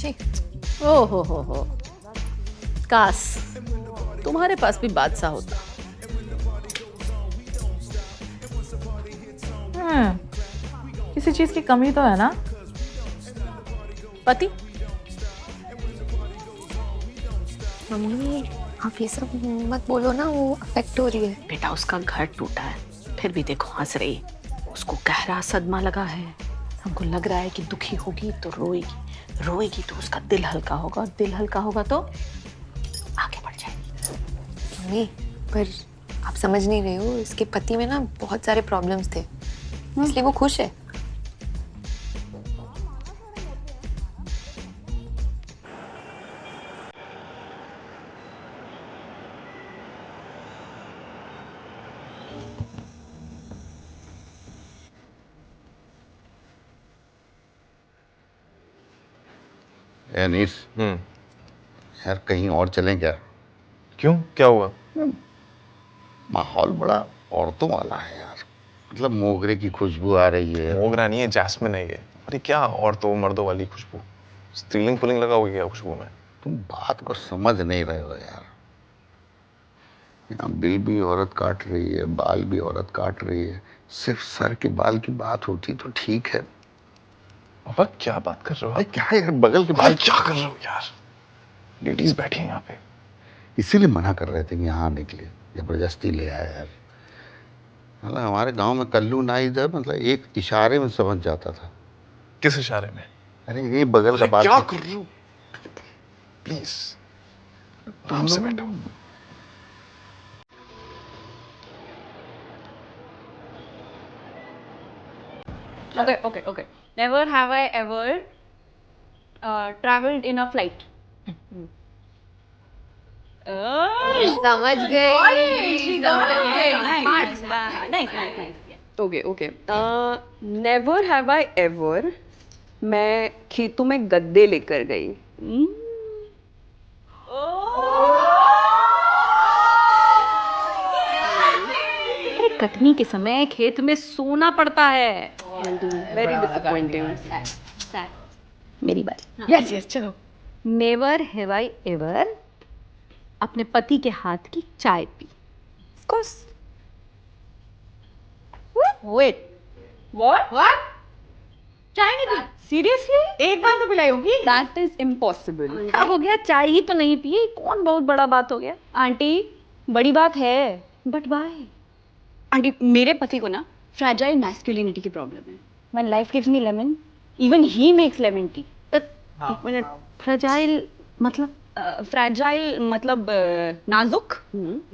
जी। ओ हो, काश तुम्हारे पास भी बादशाह होता। किसी चीज की कमी तो है ना? पति? मम्मी आप ये सब मत बोलो ना, वो अफेक्ट हो रही है। बेटा उसका घर टूटा है, फिर भी देखो हंस रही। उसको गहरा सदमा लगा है। हमको लग रहा है कि दुखी होगी तो रोएगी, रोएगी तो उसका दिल हल्का होगा, दिल हल्का होगा तो आगे बढ़ जाएगी। मम्मी पर आप समझ नहीं रहे हो, इसके पति में ना बहुत सारे प्रॉब्लम्स थे, इसलिए वो खुश है। अनीस, यार कहीं और चलें क्या? क्यों, क्या हुआ? माहौल बड़ा औरतों वाला है यार। मतलब मोगरे की खुशबू आ रही है। मोगरा नहीं है, जैस्मिन है ये। अरे क्या औरतों मर्दों वाली खुशबू? स्त्रीलिंग पुलिंग लगा हुआ क्या खुशबू में? तुम बात को समझ नहीं रहे हो यार। यहाँ बिल भी औरत काट रही है, बाल भी औरत काट रही है। सिर्फ सर के बाल की बात होती तो ठीक है। पापा क्या बात कर रहे हो अरे आप? क्या यार, बगल के बाल क्या कर रहे हो यार? लेडीज बैठी हैं यहाँ पे। इसीलिए मना कर रहे थे कि यहाँ आने के लिए, जबरदस्ती ले आया यार। मतलब हमारे गांव में कल्लू नाई जब मतलब एक इशारे में समझ जाता था। किस इशारे में? अरे ये बगल का बाल क्या कर रहे हो? प्लीज आराम से बैठो। Okay. Never have I ever traveled in a flight. समझ गई। Okay. Never have I ever मैं खेतों में गद्दे लेकर गई. कटनी के समय खेत में सोना पड़ता है. Very disappointing. मेरी बात. यस चलो। Never have I ever अपने पति के हाथ की चाय P. Of course. Wait. What? चाय नहीं पी? Seriously? एक बार तो पिलाई होगी। That is impossible. क्या हो गया? चाय ही तो नहीं पी, कौन बहुत बड़ा बात हो गया? आंटी, बड़ी बात है. But why? आंटी मेरे पति को ना फ्रैजाइल मैस्कुलिनिटी की प्रॉब्लम है. When life gives me lemon, even he makes lemon tea. एक मिनट. फ्रेजाइल मतलब? फ्रैजाइल मतलब नाजुक,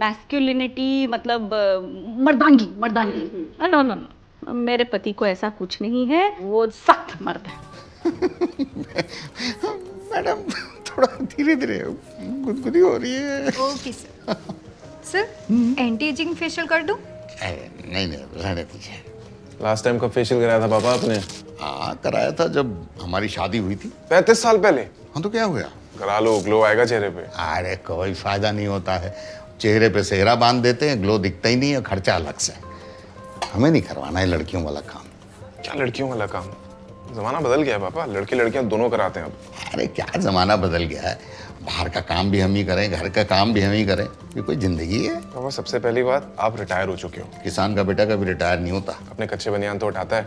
मैस्कुलिनिटी मतलब मर्दानगी. नो. मेरे पति को ऐसा कुछ नहीं है, वो सख्त मर्द है. मैडम थोड़ा धीरे धीरे, गुदगुदी हो रही है। Okay sir. Sir anti ageing facial कर दूं? नहीं रहने दीजिए। लास्ट टाइम कब फेशियल कराया था पापा आपने? हाँ कराया था जब हमारी शादी हुई थी। 35 साल पहले? हाँ तो क्या हुआ? करा लो, ग्लो आएगा चेहरे पे. अरे कोई फायदा नहीं होता है। चेहरे पे सेहरा बांध देते हैं, ग्लो दिखता ही नहीं है, खर्चा अलग से। हमें नहीं करवाना है लड़कियों वाला काम। क्या लड़कियों वाला काम? जमाना बदल गया है पापा, लड़के लड़कियां दोनों कराते हैं अब. अरे क्या जमाना बदल गया है। बाहर का काम भी हम ही करें, घर का काम भी हम ही करें, ये कोई जिंदगी है? पापा सबसे पहली बात, आप रिटायर हो चुके हो. किसान का बेटा कभी रिटायर नहीं होता। अपने कच्चे बनियान तो उठाता है.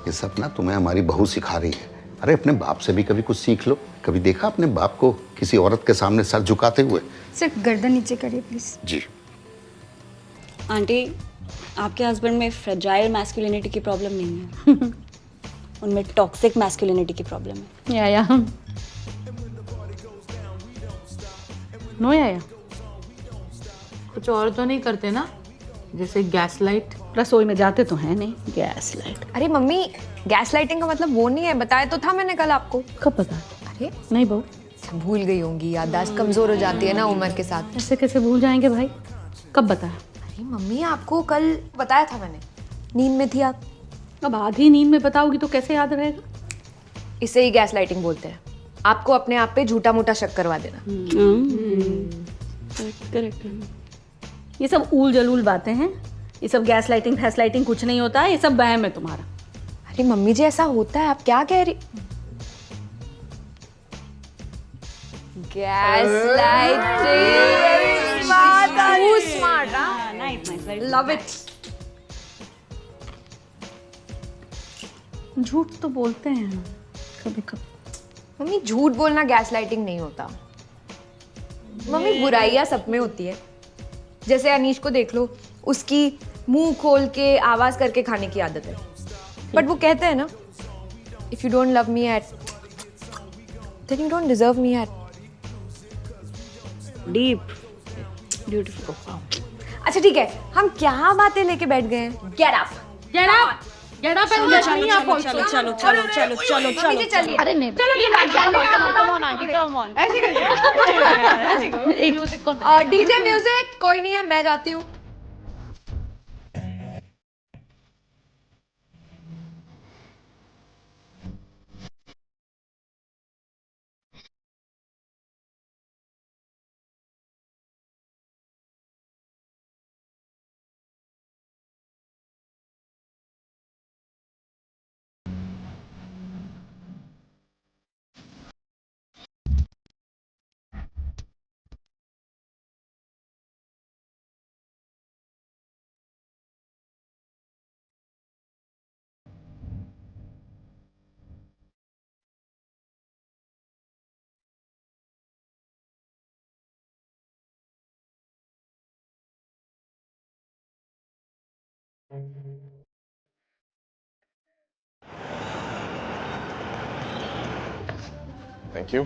ये सब ना तुम्हें हमारी बहू सिखा रही है। अरे अपने बाप से भी कभी कुछ सीख लो। कभी देखा अपने बाप को किसी औरत के सामने सर झुकाते हुए? सिर्फ गर्दन नीचे करिए प्लीज. जी। आंटी आपके हस्बैंड में फ्रैजाइल मैस्कुलिनिटी की प्रॉब्लम नहीं है. उनमें टॉक्सिक मैस्कुलिनिटी की प्रॉब्लम है. या नो या कुछ और तो नहीं करते ना, जैसे गैस लाइट? रसोई में जाते तो हैं नहीं. Gas light? अरे मम्मी गैस लाइटिंग का मतलब वो नहीं है, बताया तो था मैंने कल आपको. कब पता? अरे नहीं बहू, भूल गई होंगी, याददाश्त कमजोर हो जाती है ना उम्र के साथ. ऐसे कैसे भूल जाएंगे भाई? कब बताया? अरे मम्मी आपको कल बताया था मैंने, नींद में थी आप. अब आधी नींद में बताओगी तो कैसे याद रहेगा? इसे ही गैस लाइटिंग बोलते हैं. आपको अपने आप पे झूठा मूठा शक करवा देना. करेक्ट. ये सब ऊल जलूल बातें हैं. ये सब गैस लाइटिंग कुछ नहीं होता है. ये सब वहम है तुम्हारा. अरे मम्मी जी ऐसा होता है, आप क्या कह रही. Gaslighting. Smart. Too smart, huh? Nice, nice, very Love it. झूठ तो बोलते हैं कभी कभी। मम्मी झूठ बोलना गैसलाइटिंग नहीं होता। मम्मी बुराइयां सब में होती है। जैसे अनीश को देख लो, उसकी मुंह खोल के आवाज करके खाने की आदत है, बट वो कहते हैं ना, if you don't love me at then you don't deserve me at. deep, beautiful. अच्छा ठीक है, हम क्या बातें लेके बैठ गए हैं? Get up. Get up and get me up also. चलो चलो चलो चलो चलो चलिए। अरे नहीं, डीजे म्यूजिक कोई नहीं है, मैं जाती हूँ। Thank you.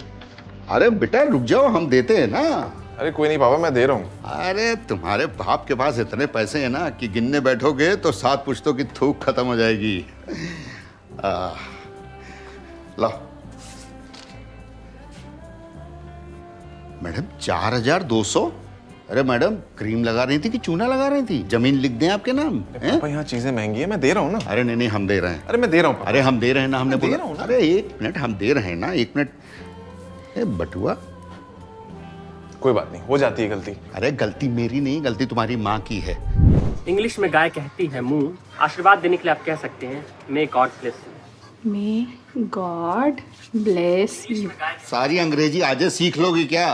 अरे बेटा रुक जाओ, हम देते हैं ना। अरे कोई नहीं पापा, मैं दे रहा हूँ। अरे तुम्हारे बाप के पास इतने पैसे हैं ना कि गिनने बैठोगे तो 7 पुश्तों की थूक खत्म हो जाएगी। लो मैडम 4200। अरे मैडम क्रीम लगा रही थी कि चूना लगा रही थी? जमीन लिख दें आपके नाम? हैं? पापा यहाँ चीजें महंगी है, मैं दे रहा हूँ ना। अरे नहीं नहीं, हम दे रहे हैं। अरे मैं दे रहा हूँ। अरे हम दे रहे हैं ना, हमने मैं दे बोला। रहा हूँ ना। अरे 1 मिनट, हम दे रहे हैं ना, 1 मिनट। बटुआ कोई बात नहीं, हो जाती है गलती। अरे गलती मेरी नहीं, गलती तुम्हारी माँ की है। इंग्लिश में गाय कहती है मुंह, आशीर्वाद देने के लिए आप कह सकते हैं may God bless you. May God bless you. सारी अंग्रेजी आज सीख लोगी क्या?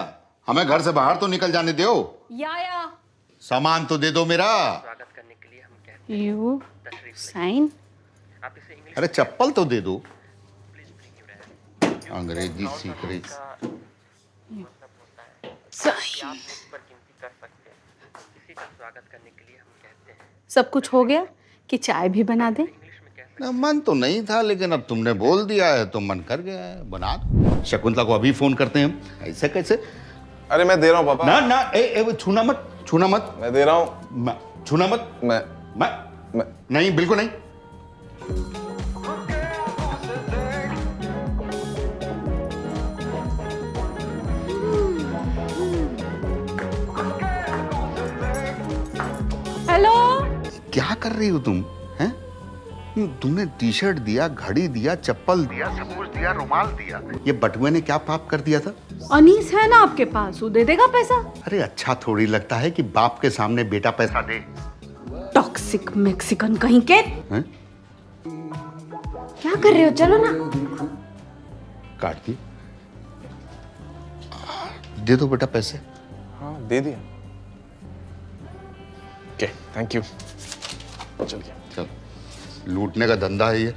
हमें घर से बाहर तो निकल जाने दो। या सामान तो दे दो मेरा। स्वागत करने के लिए हम कहते हैं यू साइन। आप इसे इंग्लिश अरे चप्पल तो दे दो। अंग्रेजी सीख रही। साइन। पर गिनती कर सकते हैं। किसी का स्वागत करने के लिए हम कहते हैं सब कुछ हो गया कि चाय भी बना दे? ना मन तो नहीं था, लेकिन अब तुमने बोल दिया है तो मन कर गया है, बना दो। शकुंतला को अभी फोन करते हैं हम। ऐसे कैसे? अरे मैं दे रहा हूँ पापा। ना ना, ए छूना मत, छूना मत। मैं दे रहा हूँ। छूना मत। मैं नहीं, बिल्कुल नहीं। हेलो। क्या कर रही हो तुम? हैं? तुमने टी शर्ट दिया, घड़ी दिया, चप्पल दिया, सब कुछ दिया, रुमाल दिया। ये बटुए ने क्या पाप कर दिया था? अनीस है ना आपके पास, वो दे देगा पैसा। अरे अच्छा थोड़ी लगता है कि बाप के सामने बेटा पैसा दे। टॉक्सिक मैक्सिकन कहीं के। हैं? क्या कर रहे हो? चलो ना। काट दी। दे दो बेटा पैसे। हाँ दे दिया। Okay thank you. चलिए। चल, लूटने का धंधा है ये।